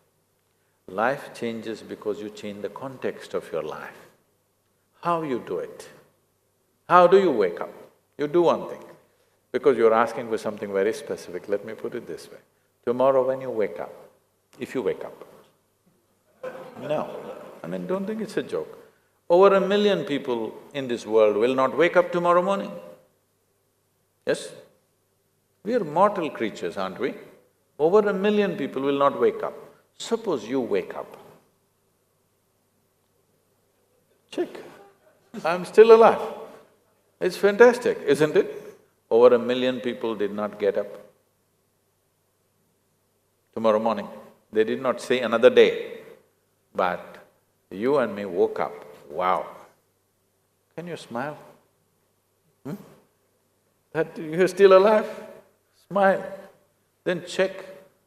Speaker 2: Life changes because you change the context of your life. How you do it? How do you wake up? You do one thing, because you're asking for something very specific, let me put it this way. Tomorrow when you wake up, if you wake up, no, I mean, don't think it's a joke. Over 1 million people in this world will not wake up tomorrow morning. Yes? We are mortal creatures, aren't we? Over 1 million people will not wake up. Suppose you wake up. Check. I'm still alive. It's fantastic, isn't it? Over 1 million people did not get up tomorrow morning. They did not say another day, but you and me woke up. Wow. Can you smile? That you're still alive? Smile. Then check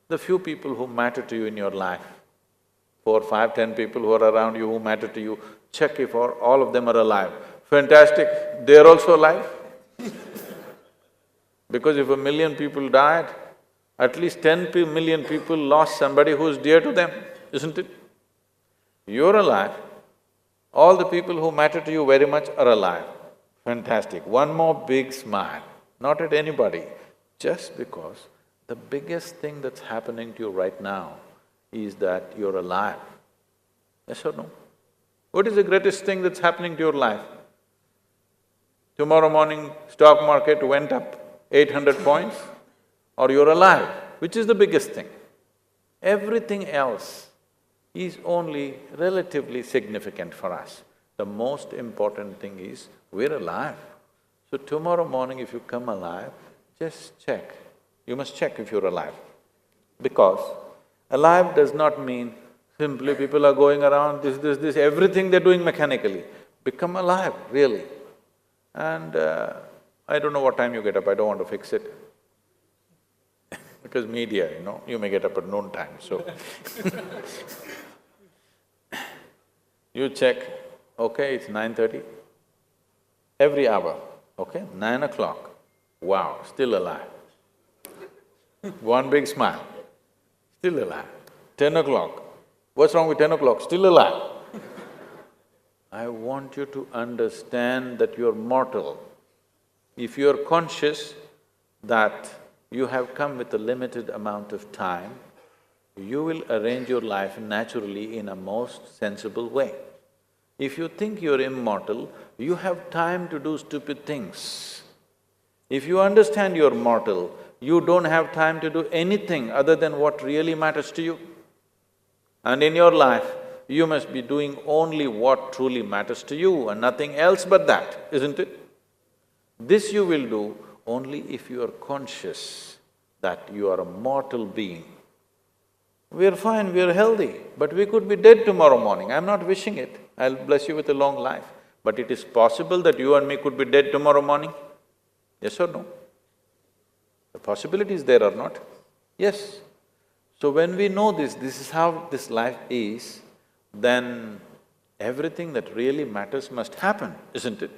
Speaker 2: the few people who matter to you in your life. 4, 5, 10 people who are around you who matter to you, check if all of them are alive. Fantastic, they're also alive. Because if 1 million people died, at least 10 million people lost somebody who's dear to them, isn't it? You're alive, all the people who matter to you very much are alive. Fantastic. One more big smile, not at anybody, just because The biggest thing that's happening to you right now is that you're alive. Yes or no? What is the greatest thing that's happening to your life? Tomorrow morning, stock market went up 800 points, or you're alive, which is the biggest thing. Everything else is only relatively significant for us. The most important thing is we're alive. So tomorrow morning if you come alive, just check. You must check if you're alive. Because alive does not mean simply people are going around, this, everything they're doing mechanically. Become alive, really. And I don't know what time you get up, I don't want to fix it. Because media, you may get up at noon time, so you check, okay, it's 9:30. Every hour, okay, 9 o'clock, wow, still alive. One big smile, still alive. 10 o'clock, what's wrong with 10 o'clock? Still alive. I want you to understand that you're mortal. If you're conscious that you have come with a limited amount of time, you will arrange your life naturally in a most sensible way. If you think you're immortal, you have time to do stupid things. If you understand you're mortal, you don't have time to do anything other than what really matters to you. And in your life, you must be doing only what truly matters to you and nothing else but that, isn't it? This you will do only if you are conscious that you are a mortal being. We're fine, we're healthy, but we could be dead tomorrow morning. I'm not wishing it, I'll bless you with a long life. But it is possible that you and me could be dead tomorrow morning? Yes or no? The possibility is there or not? Yes. So when we know this is how this life is, then everything that really matters must happen, isn't it?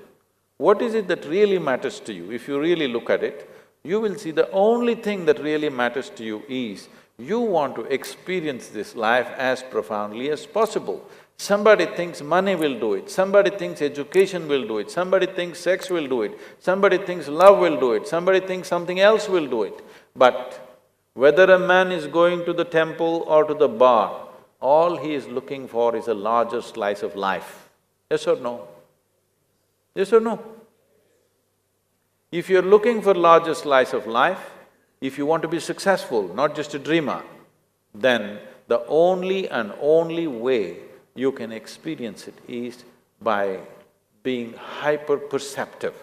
Speaker 2: What is it that really matters to you? If you really look at it, you will see the only thing that really matters to you is you want to experience this life as profoundly as possible. Somebody thinks money will do it, somebody thinks education will do it, somebody thinks sex will do it, somebody thinks love will do it, somebody thinks something else will do it. But whether a man is going to the temple or to the bar, all he is looking for is a larger slice of life. Yes or no? Yes or no? If you're looking for larger slice of life, if you want to be successful, not just a dreamer, then the only and only way you can experience it is by being hyper-perceptive,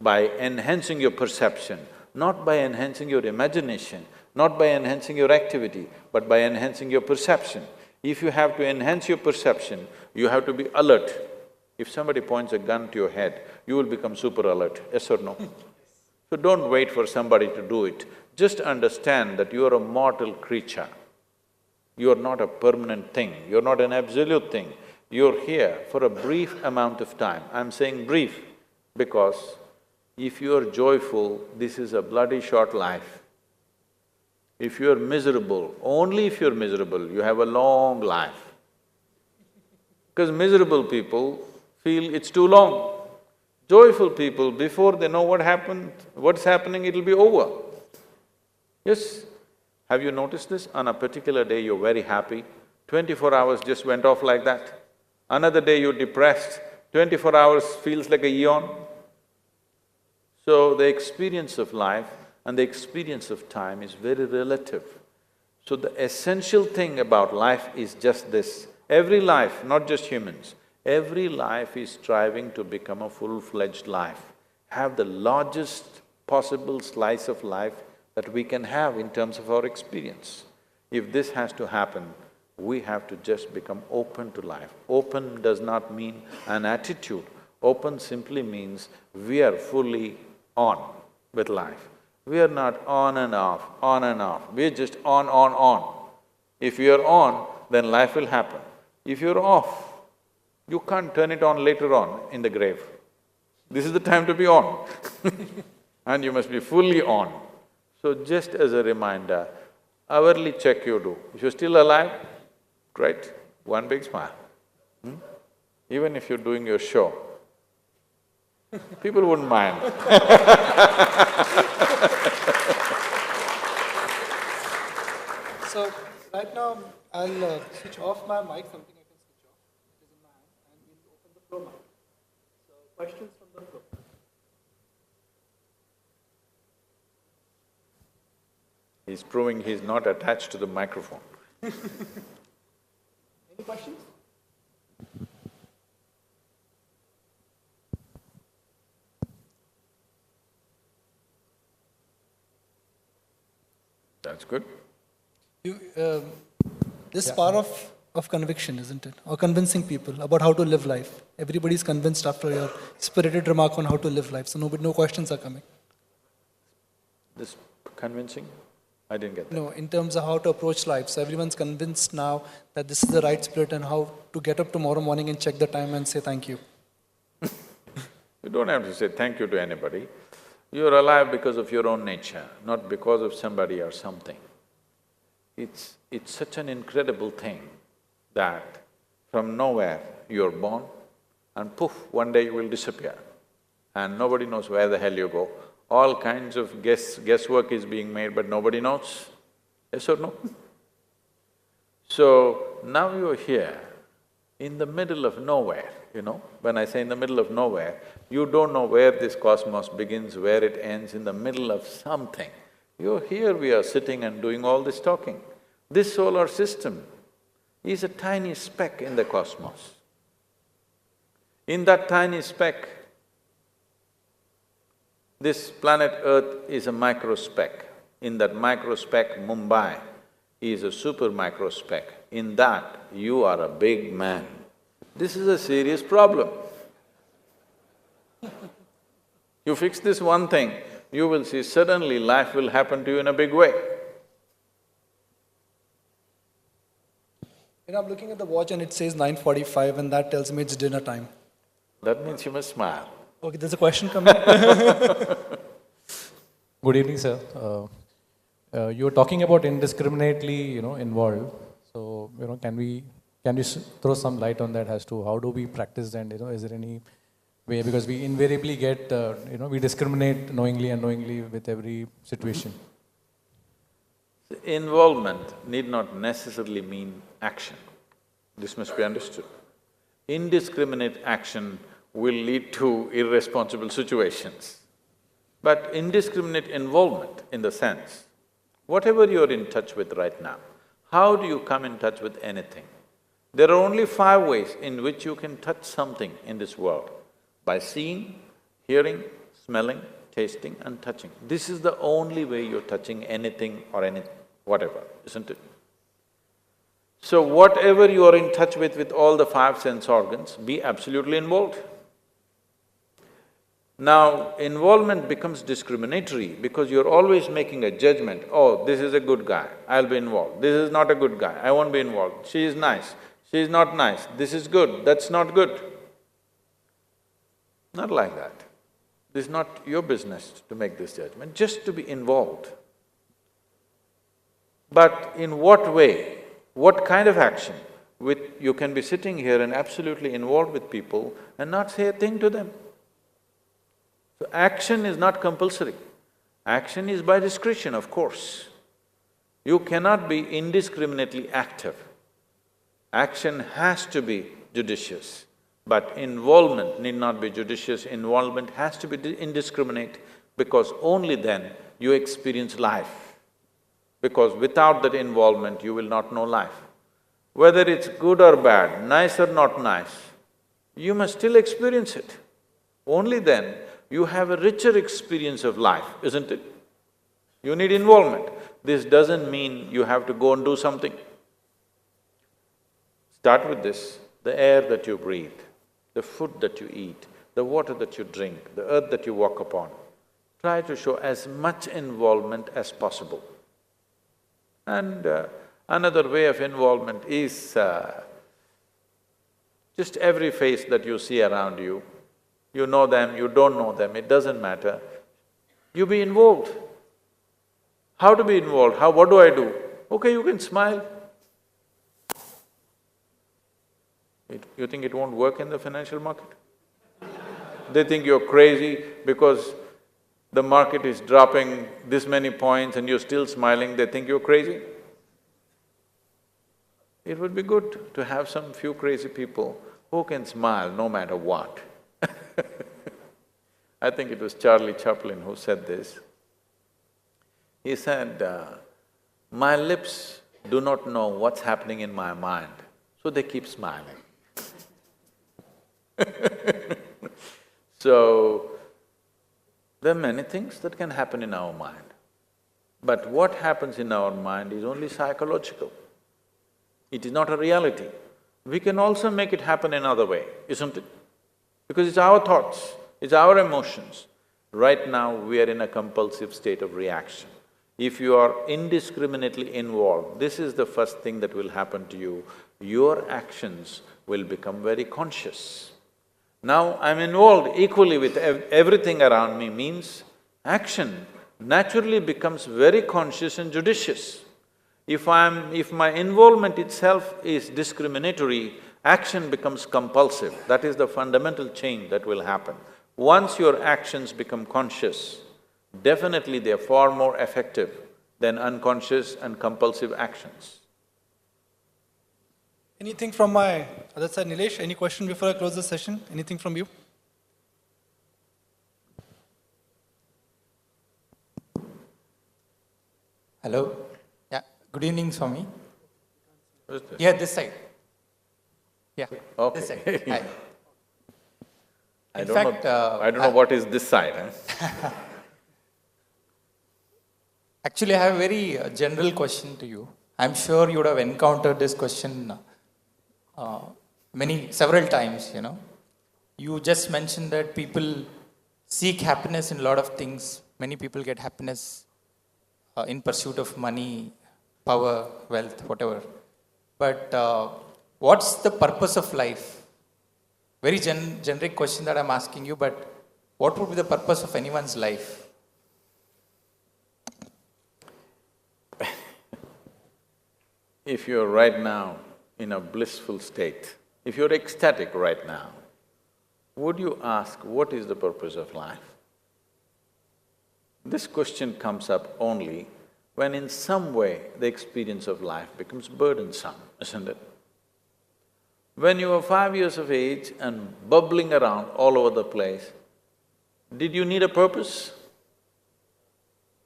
Speaker 2: by enhancing your perception, not by enhancing your imagination, not by enhancing your activity, but by enhancing your perception. If you have to enhance your perception, you have to be alert. If somebody points a gun to your head, you will become super alert, yes or no? So don't wait for somebody to do it. Just understand that you are a mortal creature. You are not a permanent thing, you're not an absolute thing. You're here for a brief amount of time. I'm saying brief because if you're joyful, this is a bloody short life. If you're miserable, only if you're miserable, you have a long life. Because miserable people feel it's too long. Joyful people, before they know what's happening, it'll be over. Yes? Have you noticed this? On a particular day you're very happy, 24 hours just went off like that. Another day you're depressed, 24 hours feels like a eon. So the experience of life and the experience of time is very relative. So the essential thing about life is just this. Every life, not just humans, every life is striving to become a full-fledged life, have the largest possible slice of life that we can have in terms of our experience. If this has to happen, we have to just become open to life. Open does not mean an attitude. Open simply means we are fully on with life. We are not on and off, on and off. We're just on. If you're on, then life will happen. If you're off, you can't turn it on later on in the grave. This is the time to be on and you must be fully on. So just as a reminder, hourly check you do. If you're still alive, great, one big smile. Even if you're doing your show, people wouldn't mind.
Speaker 1: I'll switch off my mic, something I can switch off. It is in my hand, and we'll open the floor mic. So, questions from the floor.
Speaker 2: He's proving he's not attached to the microphone.
Speaker 1: Any questions?
Speaker 2: That's good.
Speaker 1: You, this power of conviction, isn't it? Or convincing people about how to live life. Everybody's convinced after your spirited remark on how to live life, so no questions are coming.
Speaker 2: This convincing? I didn't get that.
Speaker 1: No, in terms of how to approach life. So everyone's convinced now that this is the right spirit and how to get up tomorrow morning and check the time and say thank you.
Speaker 2: You don't have to say thank you to anybody. You're alive because of your own nature, not because of somebody or something. It's such an incredible thing that from nowhere you're born and poof, one day you will disappear and nobody knows where the hell you go. All kinds of guesswork is being made, but nobody knows. Yes or no? So, now you're here in the middle of nowhere, you know. When I say in the middle of nowhere, you don't know where this cosmos begins, where it ends, in the middle of something. You're here, we are sitting and doing all this talking. This solar system is a tiny speck in the cosmos. In that tiny speck, this planet Earth is a microspeck. In that microspeck, Mumbai is a super microspeck. In that, you are a big man. This is a serious problem. You fix this one thing, you will see suddenly life will happen to you in a big way.
Speaker 1: You know, I'm looking at the watch and it says 9:45 and that tells me it's dinner time.
Speaker 2: That means you must smile.
Speaker 1: Okay, there's a question coming.
Speaker 3: Good evening, sir. You were talking about indiscriminately, involved. So, can you throw some light on that as to how do we practice and, is there any way, because we invariably get, we discriminate knowingly and unknowingly with every situation.
Speaker 2: Involvement need not necessarily mean action. This must be understood. Indiscriminate action will lead to irresponsible situations. But indiscriminate involvement in the sense, whatever you're in touch with right now, how do you come in touch with anything? There are only 5 ways in which you can touch something in this world: by seeing, hearing, smelling, tasting and touching. This is the only way you're touching anything or whatever, isn't it? So whatever you are in touch with all the 5 sense organs, be absolutely involved. Now, involvement becomes discriminatory because you're always making a judgment, oh, this is a good guy, I'll be involved, this is not a good guy, I won't be involved, she is nice, she is not nice, this is good, that's not good. Not like that. This is not your business to make this judgment, just to be involved. But in what way, what kind of action? You can be sitting here and absolutely involved with people and not say a thing to them. So action is not compulsory. Action is by discretion, of course. You cannot be indiscriminately active. Action has to be judicious, but involvement need not be judicious, involvement has to be indiscriminate, because only then you experience life. Because without that involvement, you will not know life. Whether it's good or bad, nice or not nice, you must still experience it. Only then you have a richer experience of life, isn't it? You need involvement. This doesn't mean you have to go and do something. Start with this: the air that you breathe, the food that you eat, the water that you drink, the earth that you walk upon. Try to show as much involvement as possible. And another way of involvement is just every face that you see around you, you know them, you don't know them, it doesn't matter. You be involved. How to be involved? What do I do? Okay, you can smile. You think it won't work in the financial market? They think you're crazy because the market is dropping this many points and you're still smiling, they think you're crazy. It would be good to have some few crazy people who can smile no matter what. I think it was Charlie Chaplin who said this. He said, my lips do not know what's happening in my mind, so they keep smiling. So, there are many things that can happen in our mind. But what happens in our mind is only psychological. It is not a reality. We can also make it happen another way, isn't it? Because it's our thoughts, it's our emotions. Right now, we are in a compulsive state of reaction. If you are indiscriminately involved, this is the first thing that will happen to you. Your actions will become very conscious. Now, I'm involved equally with everything around me means action naturally becomes very conscious and judicious. If my involvement itself is discriminatory, action becomes compulsive. That is the fundamental change that will happen. Once your actions become conscious, definitely they are far more effective than unconscious and compulsive actions.
Speaker 1: Anything from my other side, Nilesh? Any question before I close the session? Anything from you?
Speaker 4: Hello? Yeah, good evening, Swami.
Speaker 2: What is this?
Speaker 4: Yeah, this side. Yeah,
Speaker 2: Okay.
Speaker 4: this side. Hi.
Speaker 2: I
Speaker 4: In
Speaker 2: don't
Speaker 4: fact,
Speaker 2: know… I don't know what is this side, huh?
Speaker 4: Actually, I have a very general question to you. I'm sure you would have encountered this question several times, you know. You just mentioned that people seek happiness in a lot of things. Many people get happiness in pursuit of money, power, wealth, whatever. But what's the purpose of life? Very generic question that I'm asking you, but what would be the purpose of anyone's life?
Speaker 2: If you're right now in a blissful state, if you're ecstatic right now, would you ask, what is the purpose of life? This question comes up only when in some way the experience of life becomes burdensome, isn't it? When you were 5 years of age and bubbling around all over the place, did you need a purpose?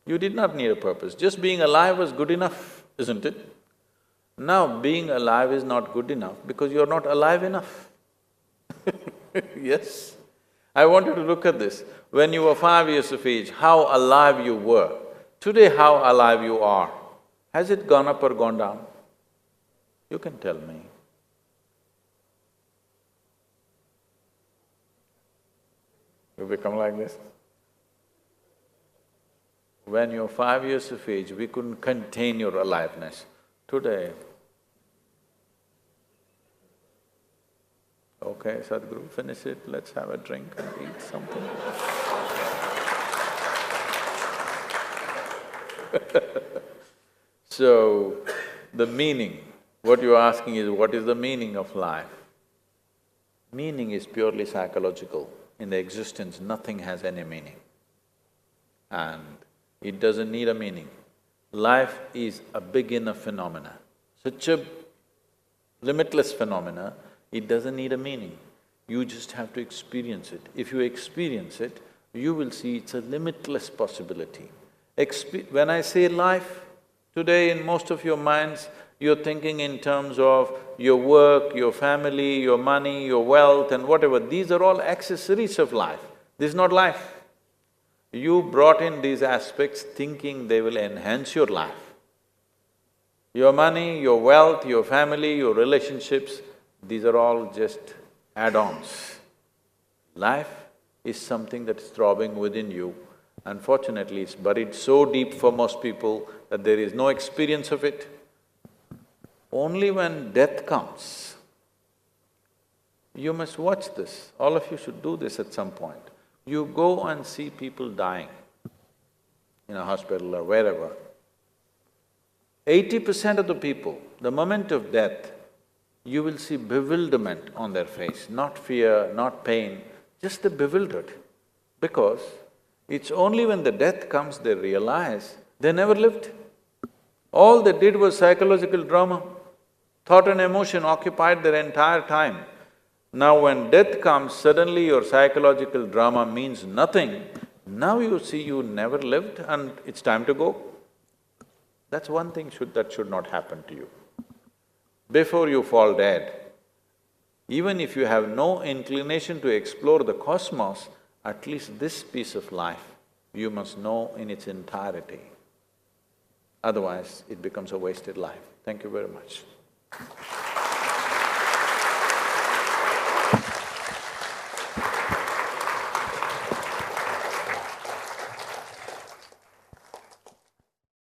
Speaker 2: You did not need a purpose, just being alive was good enough, isn't it? Now, being alive is not good enough because you're not alive enough. Yes? I want you to look at this. When you were 5 years of age, how alive you were. Today, how alive you are. Has it gone up or gone down? You can tell me. You become like this? When you're 5 years of age, we couldn't contain your aliveness. Today, okay, Sadhguru, finish it, let's have a drink and eat something. So, the meaning, what you're asking is, what is the meaning of life? Meaning is purely psychological. In the existence, nothing has any meaning. And it doesn't need a meaning. Life is a big enough phenomena, such a limitless phenomena, it doesn't need a meaning. You just have to experience it. If you experience it, you will see it's a limitless possibility. When I say life, today in most of your minds, you're thinking in terms of your work, your family, your money, your wealth and whatever. These are all accessories of life. This is not life. You brought in these aspects thinking they will enhance your life. Your money, your wealth, your family, your relationships, these are all just add-ons. Life is something that is throbbing within you. Unfortunately, it's buried so deep for most people that there is no experience of it. Only when death comes, you must watch this. All of you should do this at some point. You go and see people dying in a hospital or wherever. 80% of the people, the moment of death, you will see bewilderment on their face, not fear, not pain, just the bewildered. Because it's only when the death comes they realize they never lived. All they did was psychological drama. Thought and emotion occupied their entire time. Now when death comes, suddenly your psychological drama means nothing. Now you see you never lived and it's time to go. That's one thing that should not happen to you. Before you fall dead, even if you have no inclination to explore the cosmos, at least this piece of life you must know in its entirety. Otherwise, it becomes a wasted life. Thank you very much.